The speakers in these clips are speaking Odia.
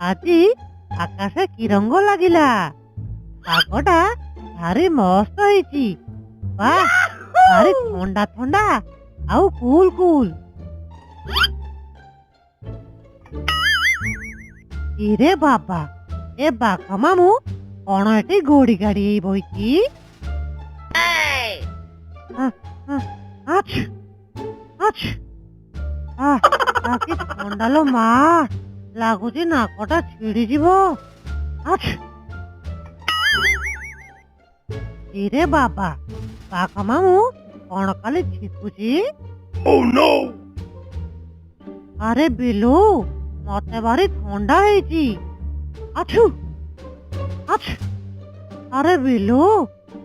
আজি আকাশে কি রঙ লাগিলা পাগটা ভারি মস্ত হয়েছি বাহ ভারি ঠান্ডা ঠান্ডা আউ কুল কুল ইরে বাবা এ বাঘ মামু কোন এটি গড়ি গাড়ি বইছি কি ঠান্ডা লো মা লাগুଛି ନାକଟା ଛିଡିଯିବ ଇରେ ବାବା ବାଘ ମାମୁ କଣ କାଲି ଛିକୁଛି ଆରେ ବିଲୁ ମତେ ଭାରି ଥଣ୍ଡା ହେଇଛି ଆଛୁ ଆଛୁ ଆରେ ବିଲୁ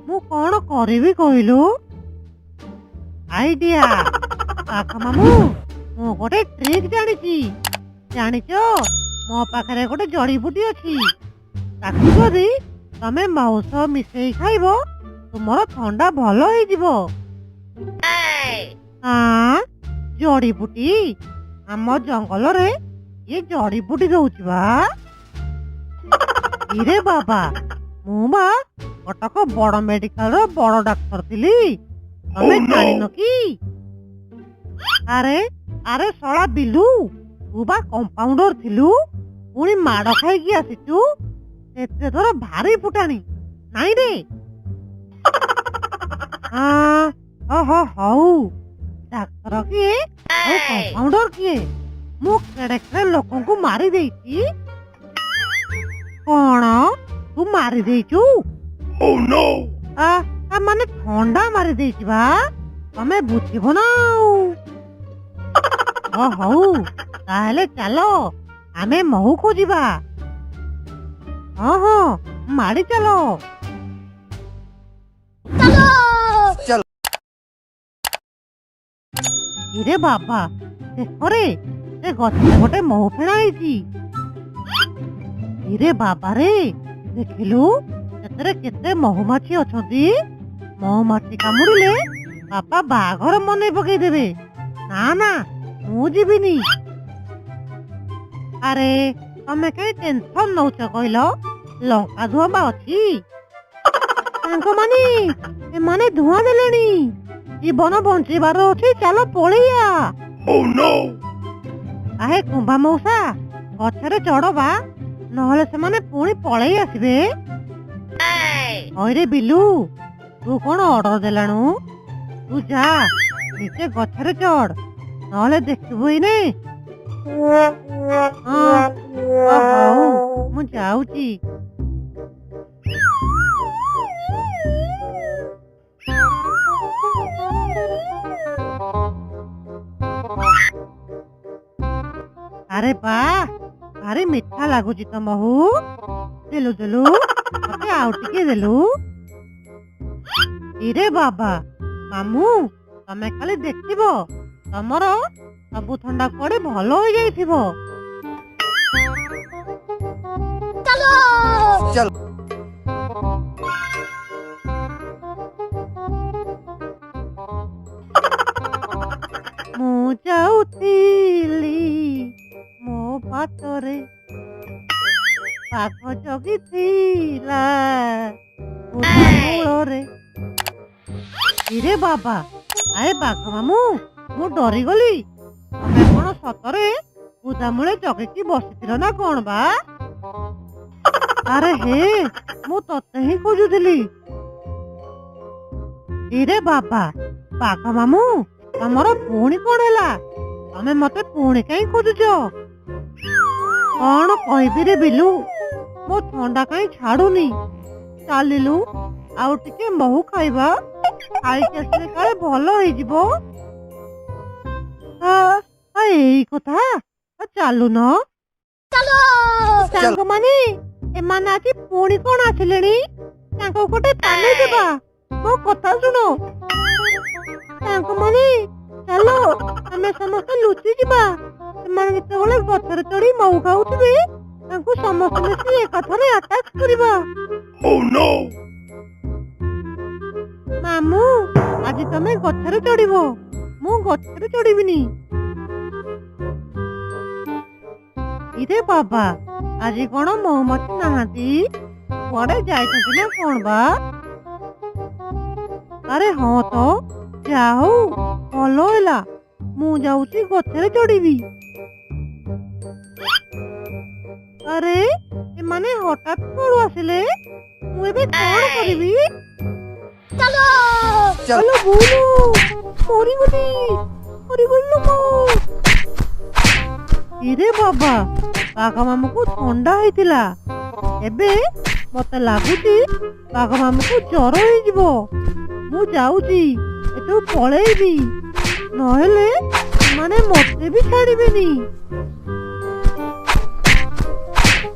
ମୁଁ କଣ କରିବି କହିଲୁ ଆଇଡିଆ ବାଘ ମାମୁ ମୁଁ ଗୋଟେ ଟ୍ରିକ୍ ଜାଣିଛି ଜାଣିଛ ମୋ ପାଖରେ ଗୋଟେ ଜଡିବୁଟି ଅଛି ତାକୁ ଯଦି ତମେ ମହୁ ସହ ମିଶେଇ ଖାଇବ ତୁମର ଥଣ୍ଡା ଭଲ ହେଇଯିବ ଜଡିବୁଟି ଆମ ଜଙ୍ଗଲରେ ଇଏ ଜଡିବୁଟି ଦଉଛି ବା ଇରେ ବାବା ମୁଁ ବା କଟକ ବଡ ମେଡିକାଲର ବଡ ଡାକ୍ତର ଥିଲି ତମେ ଜାଣିନ କି ଆରେ ଆରେ ଶଳା ବିଲୁ तू बा कंपाउंडर थिलु पुणी माड़ खाई आसीचु एते तोर भारी फुटाणी नाई रे ओहो हौ डाक्टर किए और कंपाउंडर किए मु केड़े केड़े लोकन को मारी देइची कोन तू मारी देइचु ओ नो आ माने ठंडा मारी देइची बा तमे बुझिबो ना ओ हौ ताहले चलो आमे महू खोजिबा हाँ माड़ी चलो चलो इरे बाबा देखो रे से गछे गोटे महू फेणा ହେଇଛି इरे बाबा रे देखिलु ସେଥିରେ କେତେ ମହୁମାଛି ଅଛନ୍ତି ମହୁମାଛି କାମୁଡ଼ିଲେ ବାପା ବାହାଘର ମନେ ପକେଇଦେବେ ନା ନା ମୁଁ ଯିବିନି अरे तमे कहीं टेंशन नौच कहल लंका धुआ बा अच्छी माने धुआ देलेनी जीवन बंचीबार अच्छी चलो पलिया आहे कुंभा मौसा गछरे चढ़बा नहले से माने पुणी पलई आसबे ओरे बिलू तू कौन ऑर्डर देलाणु तू जा नीचे गछरे चढ़ नहले देखबू इने ମୁଁ ଯାଉଛି ଆରେ ବା ଭାରି ମିଠା ଲାଗୁଛି ତ ମହୁ ଦେଲୁ ଦେଲୁ ମତେ ଆଉ ଟିକେ ଦେଲୁ ଇରେ ବାବା ମାମୁ ତମେ ଖାଲି ଦେଖିବ ତମର ସବୁ ଥଣ୍ଡା କୁଆଡେ ଭଲ ହୋଇଯାଇଥିବ ମୁଁ ଯାଉଥିଲି ମୋ ବାଟରେ ବାଘ ଜଗିଥିଲା ମୂଳରେ ଇରେ ବାବା ଆଏ ବାଘ ମାମୁ ମୁଁ ଡରିଗଲି ତମେ କଣ ସତରେ ବୁଦାମୂଳେ ଜଗିକି ବସିଥିଲ ନା କଣ ବା ଆରେ ହେ ମୁଁ ତତେ ହିଁ ଖୋଜୁଥିଲି ଇରେ ବାବା ବାଘ ମାମୁ ତମର ପୁଣି କଣ ହେଲା ତମେ ମତେ ପୁଣି କାହିଁ ଖୋଜୁଛ କଣ କହିବି ରେ ବିଲୁ ମୋ ଥଣ୍ଡା କାହିଁ ଛାଡୁନି ଚାଲିଲୁ ଆଉ ଟିକେ ମହୁ ଖାଇବା ଖାଇକି ଆସିଲେ କାଳେ ଭଲ ହେଇଯିବ ଏଇ କଥା ଚାଲୁନ ସାଙ୍ଗମାନେ ଏମାନେ ଆଜି ପୁଣି କଣ ଆସିଲେଣି ତାଙ୍କୁ ଗୋଟେ ପାଣି ଦେବା ମୋ କଥା ଶୁଣ ସାଙ୍ଗମାନେ ଚାଲ ଆମେ ସମସ୍ତେ ଲୁଚି ଯିବା ସେମାନେ ଯେତେବେଳେ ଗଛରେ ଚଢି ମହୁ ଖାଉଥିବେ ତାଙ୍କୁ ସମସ୍ତେ ମିଶି ଏକାଥରେ ଆଟାକ୍ କରିବା ଗଛରେ ଚଢିବ, ମୁଁ ଗଛରେ ଚଢିବିନି। ଇରେ ବାବା, ଆଜି କଣ ମହୁମାଛି ନାହାନ୍ତି? କୁଆଡେ ଯାଇଛନ୍ତି ନା କଣ ବା? ଆରେ ହଁ ତ, ଯାହା ହଉ ଭଲ ହେଲା, ମୁଁ ଯାଉଛି ଗଛରେ ଚଢିବି। ଆରେ ଏମାନେ ହଠାତ୍ କୁଆଡୁ ଆସିଲେ? ମୁଁ ଏବେ କଣ କରିବି? ଚାଲ ବୁଲୁ, ମରିଗଲି ମରିଗଲି ମୁଁ। ଇରେ ବାବା, ବାଘ ମାମୁଁକୁ ଥଣ୍ଡା ହେଇଥିଲା, ଏବେ ମତେ ଲାଗୁଛି ବାଘ ମାମୁଁକୁ ଜ୍ୱର ହେଇଯିବ। ମୁଁ ଯାଉଛି, ଏଠୁ ପଳେଇବି, ନହେଲେ ସେମାନେ ମତେ ବି ଛାଡିବେନି।